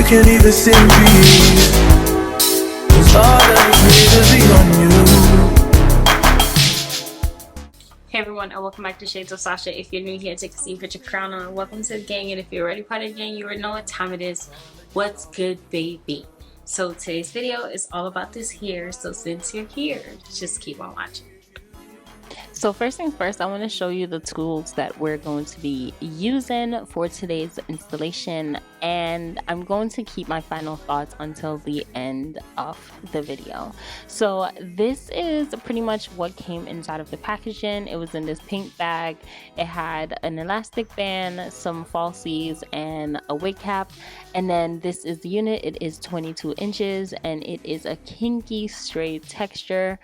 can leave this in peace, 'cause all eyes need to be on you. Hey everyone, and welcome back to Shades of Sasha. If you're new here, take a seat, put your crown on. Welcome to the gang, and if you're already part of the gang, you already know what time it is. What's good, baby? So today's video is all about this hair, so since you're here, just keep on watching. So first things first, I want to show you the tools that we're going to be using for today's installation, and I'm going to keep my final thoughts until the end of the video. So this is pretty much what came inside of the packaging. It was in this pink bag. It had an elastic band, some falsies, and a wig cap. And then this is the unit. It is 22 inches and it is a kinky straight texture.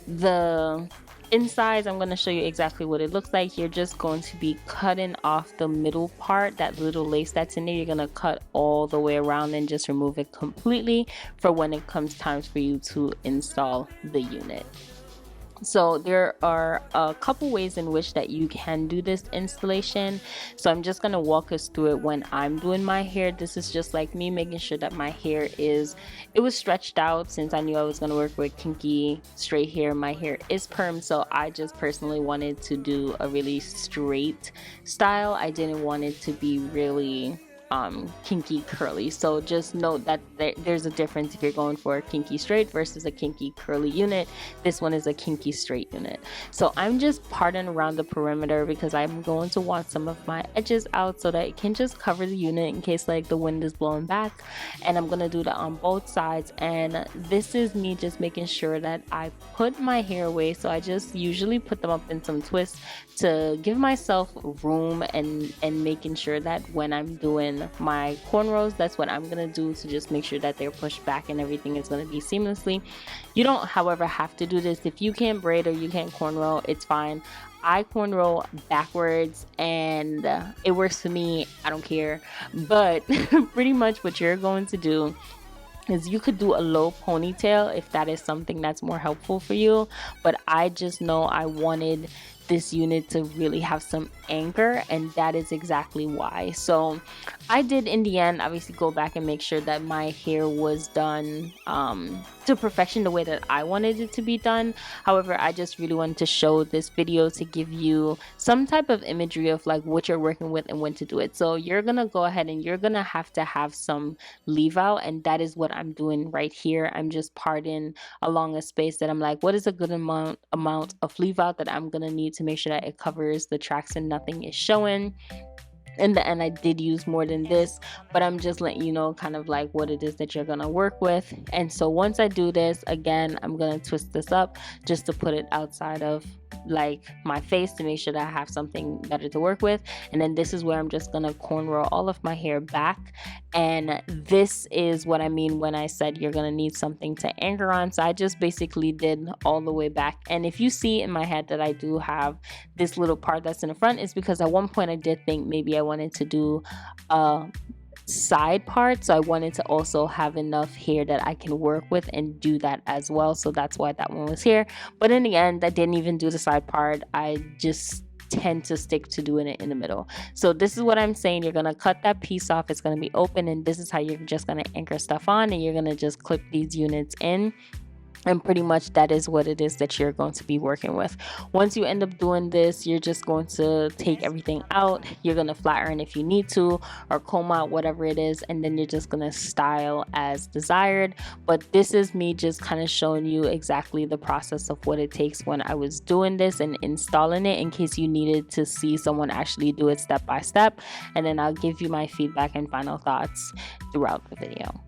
The insides, I'm going to show you exactly what it looks like. You're just going to be cutting off the middle part, that little lace that's in there. You're going to cut all the way around and just remove it completely for when it comes time for you to install the unit. So there are a couple ways in which that you can do this installation, so I'm just going to walk us through it when I'm doing my hair. This is just like me making sure that my hair it was stretched out, since I knew I was going to work with kinky straight hair. My hair is perm, so I just personally wanted to do a really straight style. I didn't want it to be really kinky curly, so just note that there's a difference if you're going for a kinky straight versus a kinky curly unit. This one is a kinky straight unit. So I'm just parting around the perimeter because I'm going to want some of my edges out so that it can just cover the unit in case like the wind is blowing back, and I'm gonna do that on both sides. And this is me just making sure that I put my hair away, so I just usually put them up in some twists to give myself room, and making sure that when I'm doing my cornrows, that's what I'm gonna do, to just make sure that they're pushed back and everything is gonna be seamlessly. You don't, however, have to do this. If you can't braid or you can't cornrow, it's fine. I cornrow backwards and it works for me. I don't care. But pretty much what you're going to do is you could do a low ponytail if that is something that's more helpful for you, but I just know I wanted this unit to really have some anchor, and that is exactly why. So I did, in the end, obviously go back and make sure that my hair was done to perfection, the way that I wanted it to be done. However, I just really wanted to show this video to give you some type of imagery of like what you're working with and when to do it. So you're gonna go ahead and you're gonna have to have some leave out, and that is what I'm doing right here. I'm just parting along a space that I'm like, what is a good amount of leave out that I'm gonna need to make sure that it covers the tracks and nothing is showing. In the end, I did use more than this, but I'm just letting you know kind of like what it is that you're gonna work with. And so once I do this, again, I'm gonna twist this up just to put it outside of like my face to make sure that I have something better to work with. And then this is where I'm just gonna cornrow all of my hair back, and this is what I mean when I said you're gonna need something to anchor on. So I just basically did all the way back, and if you see in my head that I do have this little part that's in the front, is because at one point I did think maybe I wanted to do a side part, so I wanted to also have enough hair that I can work with and do that as well. So that's why that one was here. But in the end, I didn't even do the side part. I just tend to stick to doing it in the middle. So this is what I'm saying. You're gonna cut that piece off. It's gonna be open, and this is how you're just gonna anchor stuff on, and you're gonna just clip these units in. And pretty much that is what it is that you're going to be working with. Once you end up doing this, you're just going to take everything out. You're going to flat iron if you need to, or comb out, whatever it is, and then you're just going to style as desired. But this is me just kind of showing you exactly the process of what it takes when I was doing this and installing it, in case you needed to see someone actually do it step by step. And then I'll give you my feedback and final thoughts throughout the video.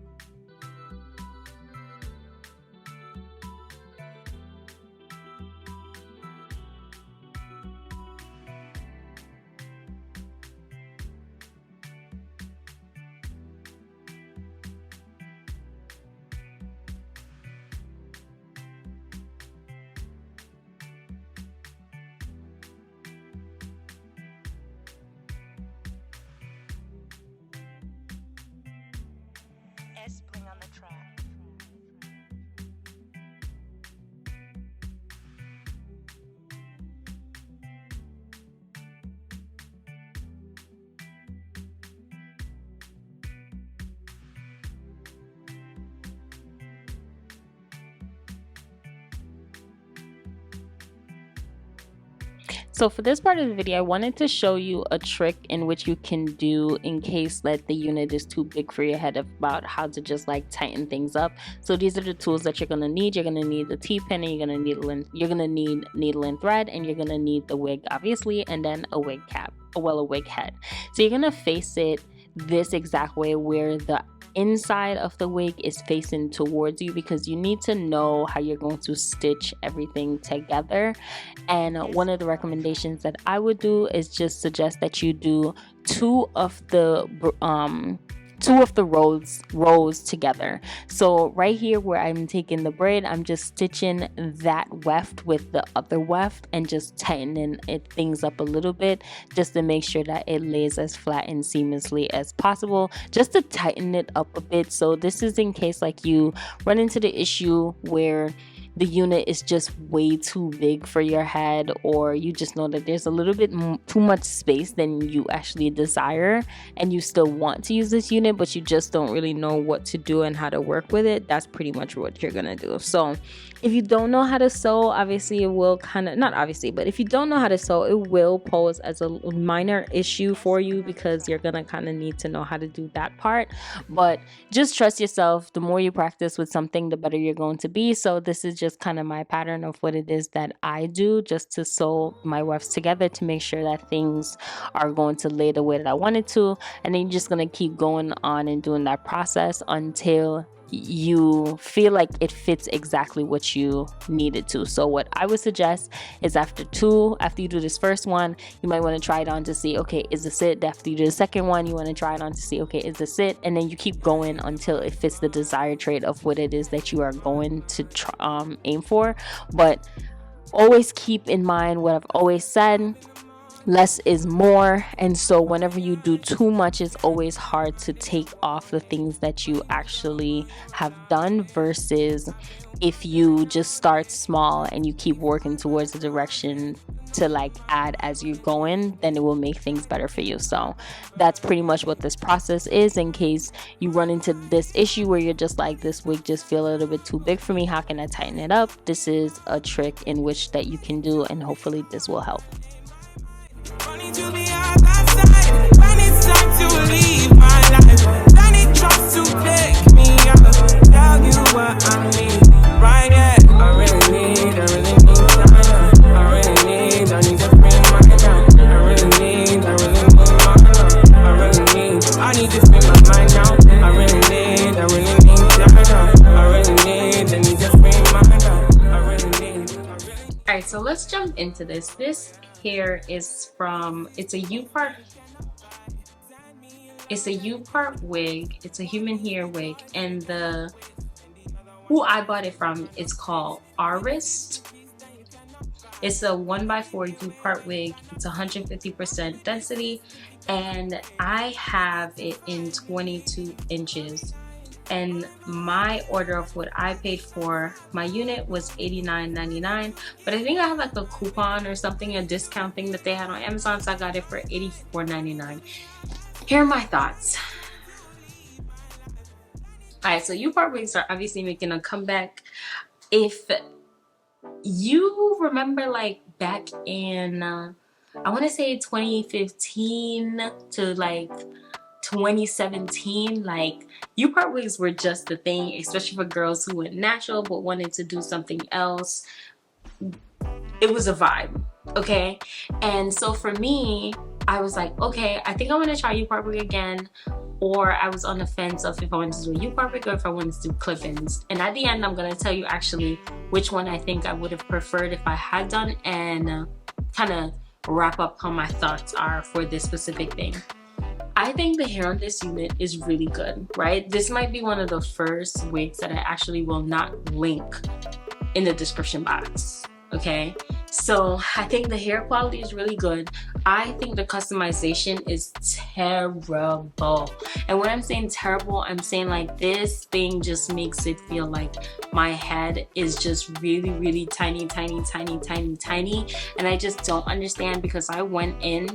So for this part of the video, I wanted to show you a trick in which you can do in case that the unit is too big for your head, about how to just like tighten things up. So these are the tools that you're gonna need. You're gonna need the T-pin, and you're gonna need needle and thread, and you're gonna need the wig, obviously, and then a wig cap, well, a wig head. So you're gonna face it this exact way, where the inside of the wig is facing towards you, because you need to know how you're going to stitch everything together. And one of the recommendations that I would do is just suggest that you do two of the rows together. So right here where I'm taking the braid, I'm just stitching that weft with the other weft and just tightening things up a little bit, just to make sure that it lays as flat and seamlessly as possible, just to tighten it up a bit. So this is in case like you run into the issue where the unit is just way too big for your head, or you just know that there's a little bit too much space than you actually desire, and you still want to use this unit but you just don't really know what to do and how to work with it. That's pretty much what you're gonna do. So if you don't know how to sew, obviously it will but if you don't know how to sew, it will pose as a minor issue for you, because you're gonna kind of need to know how to do that part. But just trust yourself. The more you practice with something, the better you're going to be. So this is just kind of my pattern of what it is that I do, just to sew my wefts together to make sure that things are going to lay the way that I want it to. And then you're just gonna keep going on and doing that process until you feel like it fits exactly what you need it to. So what I would suggest is after you do this first one, you might want to try it on to see, okay, is this it? After you do the second one, you want to try it on to see, okay, is this it? And then you keep going until it fits the desired trait of what it is that you are going to aim for. But always keep in mind what I've always said: less is more. And so whenever you do too much, it's always hard to take off the things that you actually have done, versus if you just start small and you keep working towards the direction to like add as you're going, then it will make things better for you. So that's pretty much what this process is, in case you run into this issue where you're just like, this wig just feel a little bit too big for me, how can I tighten it up? This is a trick in which that you can do, and hopefully this will help. Only to be on that side when it's time to leave my life. Then it tries to pick me up, tell you what I need. Right here, I really need time. I need to free my mind. I need my love. I need to free my mind now. I really need time. I need to free my mind. Alright, so let's jump into this. This hair is from, it's a Upart wig. It's a human hair wig, and who I bought it from is called HAIRSOFLY. It's a 1x4 Upart wig. It's 150% density, and I have it in 22 inches. And my order of what I paid for my unit was $89.99, but I think I have like a coupon or something, a discount thing that they had on Amazon, so I got it for $84.99. Here are my thoughts. Alright, so Upart wigs are obviously making a comeback. If you remember, like back in I want to say 2015 to like 2017, like Upart wigs were just the thing, especially for girls who went natural but wanted to do something else. It was a vibe, okay? And so for me, I was like, okay, I think I want to try Upart wig again. Or I was on the fence of if I wanted to do a Upart wig or if I wanted to do clip-ins. And at the end, I'm going to tell you actually which one I think I would have preferred if I had done, and kind of wrap up how my thoughts are for this specific thing. I think the hair on this unit is really good, right? This might be one of the first wigs that I actually will not link in the description box, okay? So I think the hair quality is really good. I think the customization is terrible. And when I'm saying terrible, I'm saying like this thing just makes it feel like my head is just really, really tiny, tiny, tiny, tiny, tiny. And I just don't understand, because I went in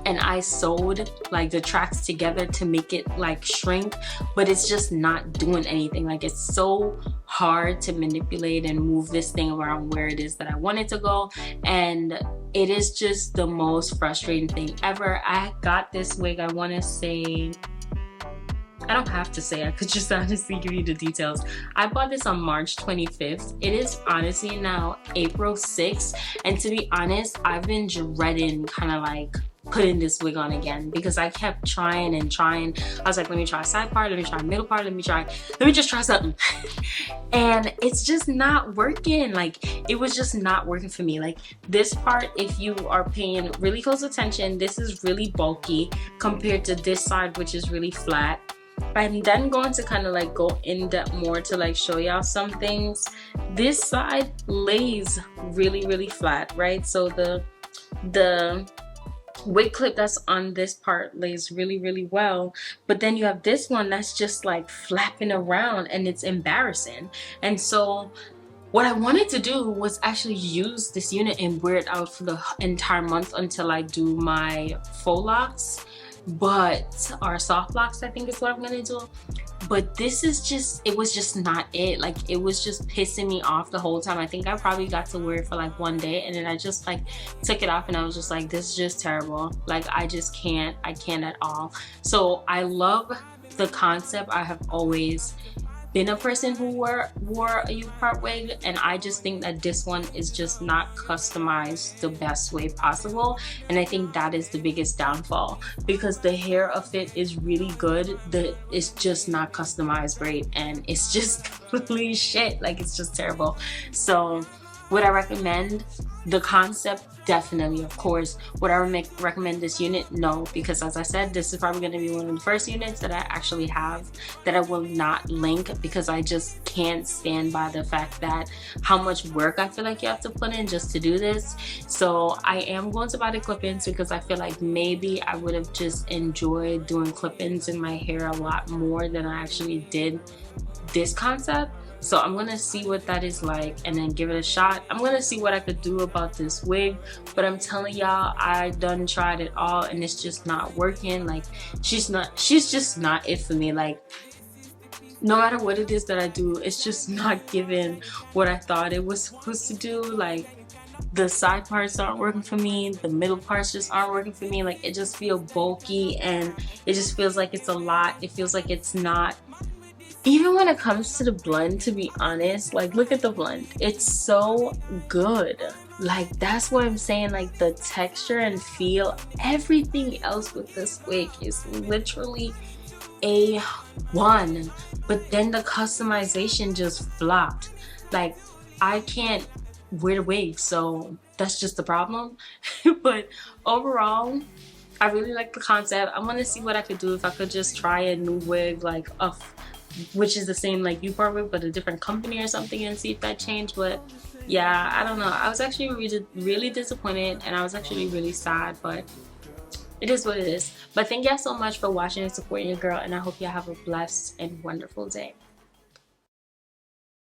and I sewed like the tracks together to make it like shrink, but it's just not doing anything. Like, it's so hard to manipulate and move this thing around where it is that I want it to go, and it is just the most frustrating thing ever. I got this wig, I want to say, I don't have to say, I could just honestly give you the details. I bought this on March 25th. It is honestly now April 6th, and to be honest, I've been dreading kind of like putting this wig on again, because I kept trying and trying. I was like, let me try a side part, let me try a middle part, let me just try something. And it's just not working. Like, it was just not working for me. Like, this part, if you are paying really close attention, this is really bulky compared to this side, which is really flat. I'm then going to kind of like go in depth more to like show y'all some things. This side lays really flat, right? So the wig clip that's on this part lays really well, but then you have this one that's just like flapping around, and it's embarrassing. And so what I wanted to do was actually use this unit and wear it out for the entire month until I do my faux locks, or soft locks, I think is what I'm gonna do. But this is just, it was just not it. Like, it was just pissing me off the whole time. I think I probably got to wear it for like one day, and then I just like took it off, and I was just like, this is just terrible. Like, I can't at all. So I love the concept. I have always been a person who wore a Upart wig, and I just think that this one is just not customized the best way possible, and I think that is the biggest downfall, because the hair of it is really good, it's just not customized great, and it's just completely shit. Like, it's just terrible. So would I recommend the concept? Definitely, of course. Would I recommend this unit? No, because as I said, this is probably going to be one of the first units that I actually have that I will not link, because I just can't stand by the fact that how much work I feel like you have to put in just to do this. So I am going to buy the clip-ins, because I feel like maybe I would have just enjoyed doing clip-ins in my hair a lot more than I actually did this concept. So I'm gonna see what that is like and then give it a shot. I'm gonna see what I could do about this wig, but I'm telling y'all, I done tried it all and it's just not working. Like, she's just not it for me. Like, no matter what it is that I do, it's just not giving what I thought it was supposed to do. Like, the side parts aren't working for me, the middle parts just aren't working for me. Like, it just feels bulky, and it just feels like it's a lot. It feels like it's not. Even when it comes to the blend, to be honest, like, look at the blend. It's so good. Like, that's what I'm saying. Like, the texture and feel, everything else with this wig is literally A1. But then the customization just flopped. Like, I can't wear the wig, so that's just the problem. But overall, I really like the concept. I'm gonna see what I could do if I could just try a new wig, like which is the same like Upart wig but a different company or something, and see if that changed. But yeah, I don't know. I was actually really disappointed, and I was actually really sad, but it is what it is. But thank y'all so much for watching and supporting your girl, and I hope y'all have a blessed and wonderful day.